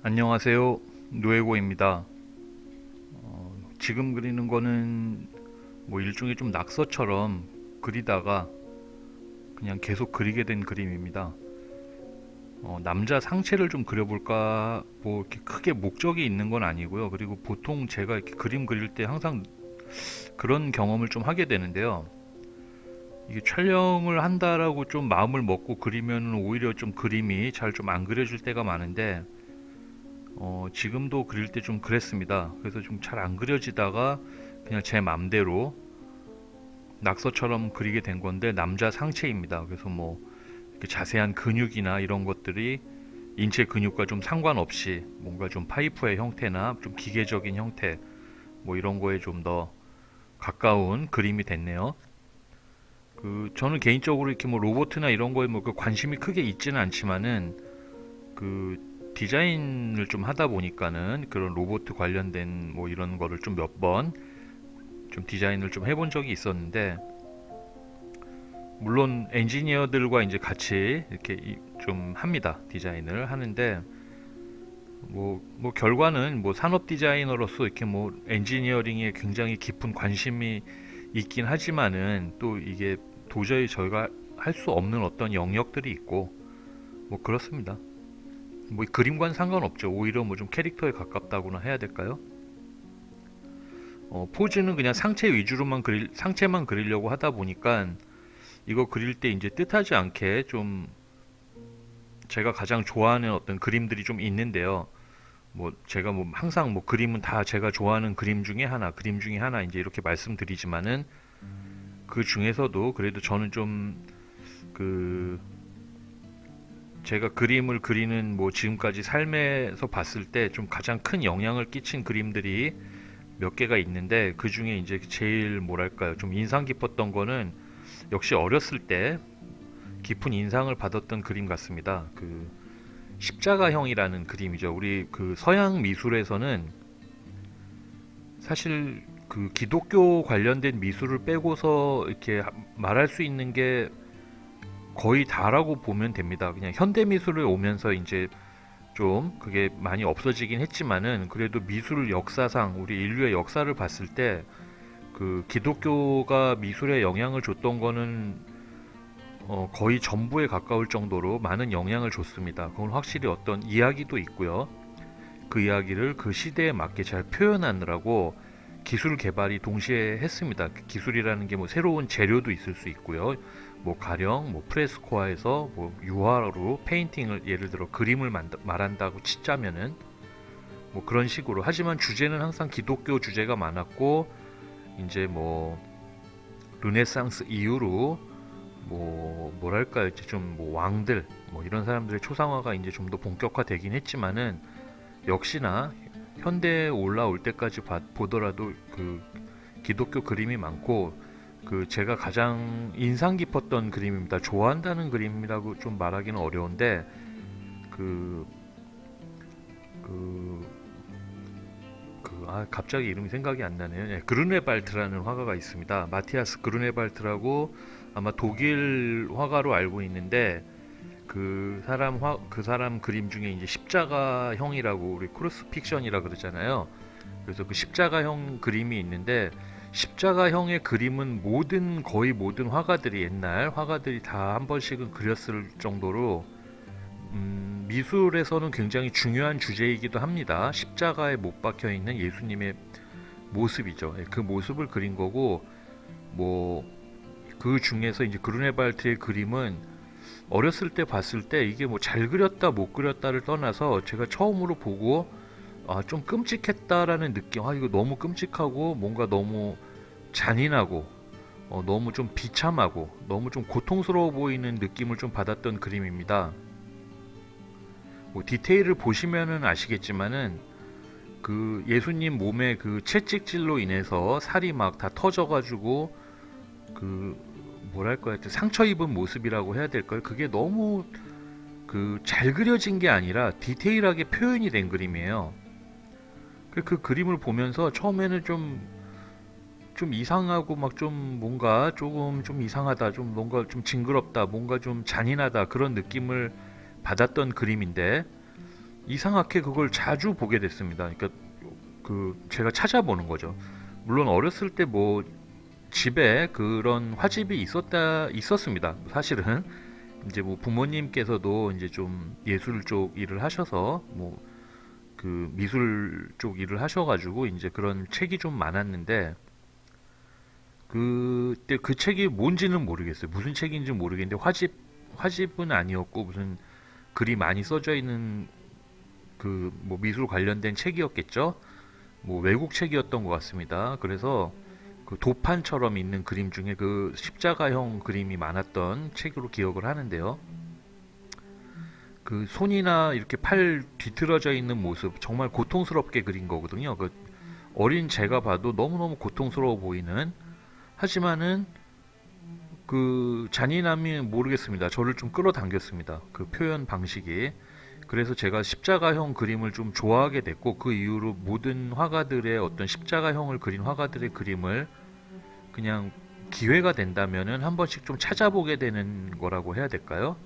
안녕하세요. 노에고입니다. 지금 그리는 거는 뭐 일종의 좀 낙서처럼 그리다가 그냥 계속 그리게 된 그림입니다. 남자 상체를 좀 그려볼까 뭐 이렇게 크게 목적이 있는 건 아니고요. 그리고 보통 제가 이렇게 그림 그릴 때 항상 그런 경험을 좀 하게 되는데요. 이게 촬영을 한다라고 좀 마음을 먹고 그리면 오히려 좀 그림이 잘 좀 안 그려질 때가 많은데 지금도 그릴 때 좀 그랬습니다. 그래서 좀 잘 안 그려지다가 그냥 제 맘대로 낙서처럼 그리게 된 건데 남자 상체입니다. 그래서 뭐 이렇게 자세한 근육이나 이런 것들이 인체 근육과 좀 상관없이 뭔가 좀 파이프의 형태나 좀 기계적인 형태 뭐 이런 거에 좀 더 가까운 그림이 됐네요. 저는 개인적으로 이렇게 뭐 로봇이나 이런 거에 뭐 그 관심이 크게 있지는 않지만은 그 디자인을 좀 하다 보니까는 그런 로봇 관련된 뭐 이런 거를 좀 몇 번 좀 디자인을 좀 해본 적이 있었는데 물론 엔지니어들과 이제 같이 이렇게 좀 합니다. 디자인을 하는데 뭐 결과는 뭐 산업 디자이너로서 이렇게 뭐 엔지니어링에 굉장히 깊은 관심이 있긴 하지만은 또 이게 도저히 저희가 할 수 없는 어떤 영역들이 있고 뭐 그렇습니다. 뭐 그림과는 상관없죠. 오히려 뭐 좀 캐릭터에 가깝다고나 해야 될까요? 포즈는 그냥 상체 위주로만 상체만 그리려고 하다 보니까 이거 그릴 때 이제 뜻하지 않게 좀 제가 가장 좋아하는 어떤 그림들이 좀 있는데요. 뭐 제가 뭐 항상 뭐 그림은 다 제가 좋아하는 그림 중에 하나 이제 이렇게 말씀드리지만은 그 중에서도 그래도 저는 좀 그 제가 그림을 그리는 뭐 지금까지 삶에서 봤을 때 좀 가장 큰 영향을 끼친 그림들이 몇 개가 있는데 그 중에 이제 제일 뭐랄까요 좀 인상 깊었던 거는 역시 어렸을 때 깊은 인상을 받았던 그림 같습니다. 그 십자가형이라는 그림이죠. 우리 그 서양 미술에서는 사실 그 기독교 관련된 미술을 빼고서 이렇게 말할 수 있는 게 거의 다라고 보면 됩니다. 그냥 현대 미술을 오면서 이제 좀 그게 많이 없어지긴 했지만은 그래도 미술 역사상 우리 인류의 역사를 봤을 때 그 기독교가 미술에 영향을 줬던 거는 거의 전부에 가까울 정도로 많은 영향을 줬습니다. 그건 확실히 어떤 이야기도 있고요. 그 이야기를 그 시대에 맞게 잘 표현하느라고 기술 개발이 동시에 했습니다. 기술이라는 게 뭐 새로운 재료도 있을 수 있고요. 뭐 가령 뭐 프레스코아에서 뭐 유화로 페인팅을 예를 들어 그림을 말한다고 치자면은 뭐 그런 식으로 하지만 주제는 항상 기독교 주제가 많았고 이제 뭐 르네상스 이후로 뭐 뭐랄까 이제 좀 뭐 왕들 뭐 이런 사람들의 초상화가 이제 좀 더 본격화되긴 했지만은 역시나 현대에 올라올 때까지 보더라도 그 기독교 그림이 많고 그 제가 가장 인상 깊었던 그림입니다. 좋아한다는 그림이라고 좀 말하기는 어려운데 그 그 갑자기 이름이 생각이 안 나네요. 예, 그루네발트라는 화가가 있습니다. 마티아스 그루네발트라고 아마 독일 화가로 알고 있는데 그 사람 그림 중에 이제 십자가형이라고 우리 크루스픽션이라 그러잖아요. 그래서 그 십자가형 그림이 있는데 십자가형의 그림은 거의 모든 화가들이 옛날 화가들이 다 한 번씩은 그렸을 정도로 미술에서는 굉장히 중요한 주제이기도 합니다. 십자가에 못 박혀 있는 예수님의 모습이죠. 예, 그 모습을 그린 거고 뭐 그 중에서 이제 그루네발트의 그림은 어렸을 때 봤을 때 이게 뭐 잘 그렸다 못 그렸다를 떠나서 제가 처음으로 보고 좀 끔찍했다라는 느낌. 이거 너무 끔찍하고 뭔가 너무 잔인하고 너무 좀 비참하고 너무 좀 고통스러워 보이는 느낌을 좀 받았던 그림입니다. 뭐 디테일을 보시면은 아시겠지만은 그 예수님 몸에 그 채찍질로 인해서 살이 막 다 터져가지고 그 뭐랄까 상처 입은 모습이라고 해야 될까요? 그게 너무 그 잘 그려진 게 아니라 디테일하게 표현이 된 그림이에요. 그 그림을 보면서 처음에는 좀 이상하고 막 좀 뭔가 조금 좀 이상하다, 좀 뭔가 좀 징그럽다, 뭔가 좀 잔인하다 그런 느낌을 받았던 그림인데 이상하게 그걸 자주 보게 됐습니다. 그러니까 그 제가 찾아보는 거죠. 물론 어렸을 때 뭐 집에 그런 화집이 있었습니다. 사실은 이제 뭐 부모님께서도 이제 좀 예술 쪽 일을 하셔서 뭐 그 미술 쪽 일을 하셔가지고 이제 그런 책이 좀 많았는데 그때 그 책이 뭔지는 모르겠어요. 무슨 책인지 모르겠는데 화집은 아니었고 무슨 글이 많이 써져 있는 그 뭐 미술 관련된 책이었겠죠. 뭐 외국 책이었던 것 같습니다. 그래서 그 도판처럼 있는 그림 중에 그 십자가형 그림이 많았던 책으로 기억을 하는데요. 그 손이나 이렇게 팔 뒤틀어져 있는 모습 정말 고통스럽게 그린 거거든요. 그 어린 제가 봐도 너무너무 고통스러워 보이는, 하지만은 그 잔인함이 모르겠습니다. 저를 좀 끌어당겼습니다. 그 표현 방식이. 그래서 제가 십자가형 그림을 좀 좋아하게 됐고 그 이후로 모든 화가들의 어떤 십자가형을 그린 화가들의 그림을 그냥 기회가 된다면은 한 번씩 좀 찾아보게 되는 거라고 해야 될까요?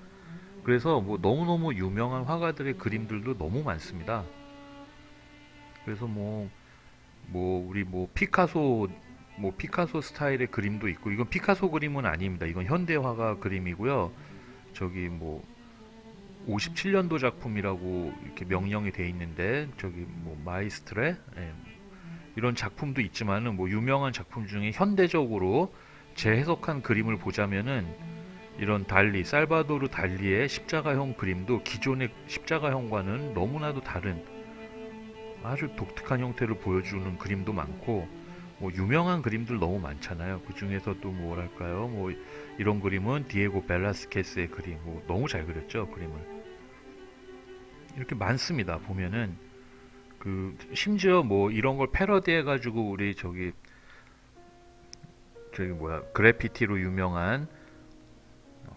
그래서 뭐 너무너무 유명한 화가들의 그림들도 너무 많습니다. 그래서 뭐 우리 뭐 피카소, 뭐 피카소 스타일의 그림도 있고, 이건 피카소 그림은 아닙니다. 이건 현대화가 그림이고요. 저기 뭐 57년도 작품이라고 이렇게 명령이 돼 있는데 저기 뭐 마이스트레, 예, 이런 작품도 있지만은 뭐 유명한 작품 중에 현대적으로 재해석한 그림을 보자면은 이런 달리, 살바도르 달리의 십자가형 그림도 기존의 십자가형과는 너무나도 다른 아주 독특한 형태를 보여주는 그림도 많고, 뭐 유명한 그림들 너무 많잖아요. 그 중에서도 뭐랄까요, 뭐 이런 그림은 디에고 벨라스케스의 그림, 뭐 너무 잘 그렸죠, 그림을. 이렇게 많습니다. 보면은 그 심지어 뭐 이런 걸 패러디해 가지고 우리 저기 뭐야, 그래피티로 유명한,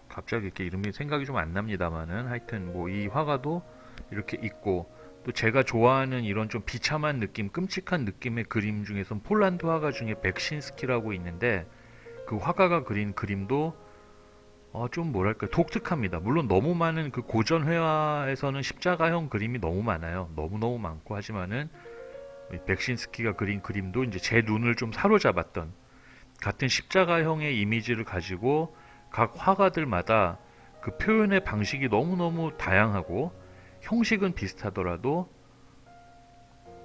갑자기 이렇게 이름이 생각이 좀 안 납니다만은 하여튼 뭐 이 화가도 이렇게 있고, 또 제가 좋아하는 이런 좀 비참한 느낌, 끔찍한 느낌의 그림 중에선 폴란드 화가 중에 백신스키라고 있는데 그 화가가 그린 그림도 좀 뭐랄까 독특합니다. 물론 너무 많은 그 고전 회화에서는 십자가형 그림이 너무 많아요. 너무너무 많고, 하지만은 백신스키가 그린 그림도 이제 제 눈을 좀 사로잡았던, 같은 십자가형의 이미지를 가지고 각 화가들마다 그 표현의 방식이 너무너무 다양하고 형식은 비슷하더라도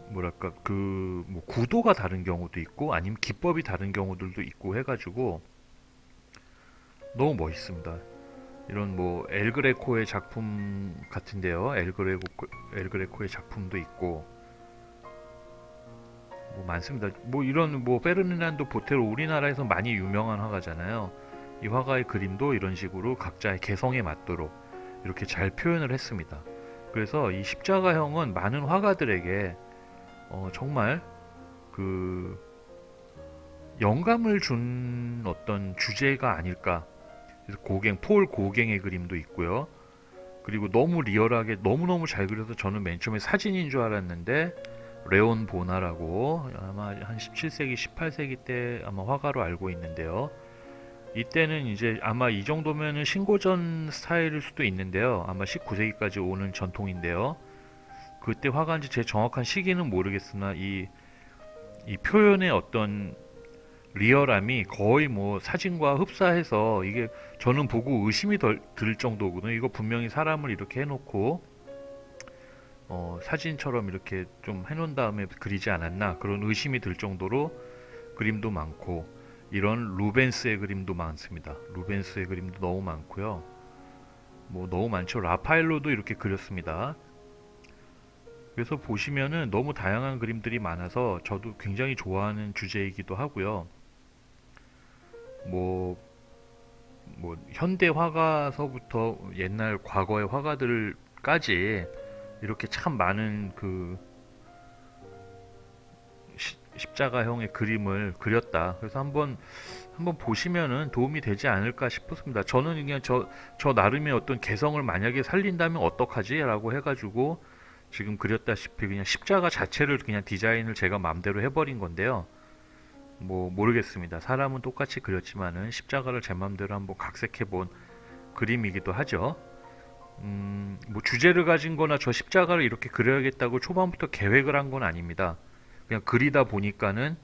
뭐랄까 그 뭐 구도가 다른 경우도 있고 아니면 기법이 다른 경우들도 있고 해가지고 너무 멋있습니다. 이런 뭐 엘그레코의 작품 같은데요. 엘그레코의 작품도 있고 뭐 많습니다. 뭐 이런 뭐 페르디난도 보테로, 우리나라에서 많이 유명한 화가잖아요. 이 화가의 그림도 이런 식으로 각자의 개성에 맞도록 이렇게 잘 표현을 했습니다. 그래서 이 십자가형은 많은 화가들에게 정말 그 영감을 준 어떤 주제가 아닐까. 그래서 폴 고갱의 그림도 있고요. 그리고 너무 리얼하게 너무너무 잘 그려서 저는 맨 처음에 사진인 줄 알았는데 레온 보나라고, 아마 한 17세기, 18세기 때 아마 화가로 알고 있는데요. 이때는 이제 아마 이 정도면은 신고전 스타일일 수도 있는데요. 아마 19세기까지 오는 전통인데요. 그때 화가인지 제 정확한 시기는 모르겠으나 이 표현의 어떤 리얼함이 거의 뭐 사진과 흡사해서 이게 저는 보고 의심이 들 정도거든요. 이거 분명히 사람을 이렇게 해놓고 사진처럼 이렇게 좀 해놓은 다음에 그리지 않았나, 그런 의심이 들 정도로 그림도 많고, 이런 루벤스의 그림도 많습니다. 루벤스의 그림도 너무 많고요. 뭐 너무 많죠. 라파엘로도 이렇게 그렸습니다. 그래서 보시면은 너무 다양한 그림들이 많아서 저도 굉장히 좋아하는 주제이기도 하고요. 뭐, 뭐 현대 화가서부터 옛날 과거의 화가들까지 이렇게 참 많은 그 십자가형의 그림을 그렸다. 그래서 한번 보시면은 도움이 되지 않을까 싶었습니다. 저는 그냥 저 나름의 어떤 개성을 만약에 살린다면 어떡하지라고 해가지고 지금 그렸다시피 그냥 십자가 자체를 그냥 디자인을 제가 마음대로 해버린 건데요. 뭐 모르겠습니다. 사람은 똑같이 그렸지만은 십자가를 제 마음대로 한번 각색해 본 그림이기도 하죠. 뭐 주제를 가진 거나 저 십자가를 이렇게 그려야겠다고 초반부터 계획을 한 건 아닙니다. 그냥 그리다 보니까는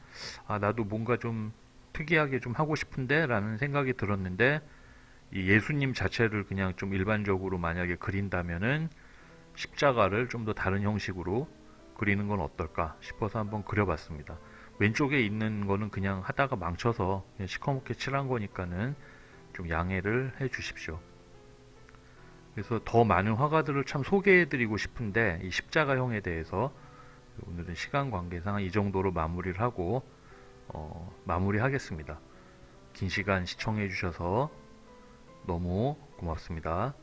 아, 나도 뭔가 좀 특이하게 좀 하고 싶은데 라는 생각이 들었는데 이 예수님 자체를 그냥 좀 일반적으로 만약에 그린다면은 십자가를 좀 더 다른 형식으로 그리는 건 어떨까 싶어서 한번 그려봤습니다. 왼쪽에 있는 거는 그냥 하다가 망쳐서 그냥 시커멓게 칠한 거니까는 좀 양해를 해 주십시오. 그래서 더 많은 화가들을 참 소개해드리고 싶은데 이 십자가형에 대해서 오늘은 시간 관계상 이 정도로 마무리를 하고 마무리하겠습니다. 긴 시간 시청해 주셔서 너무 고맙습니다.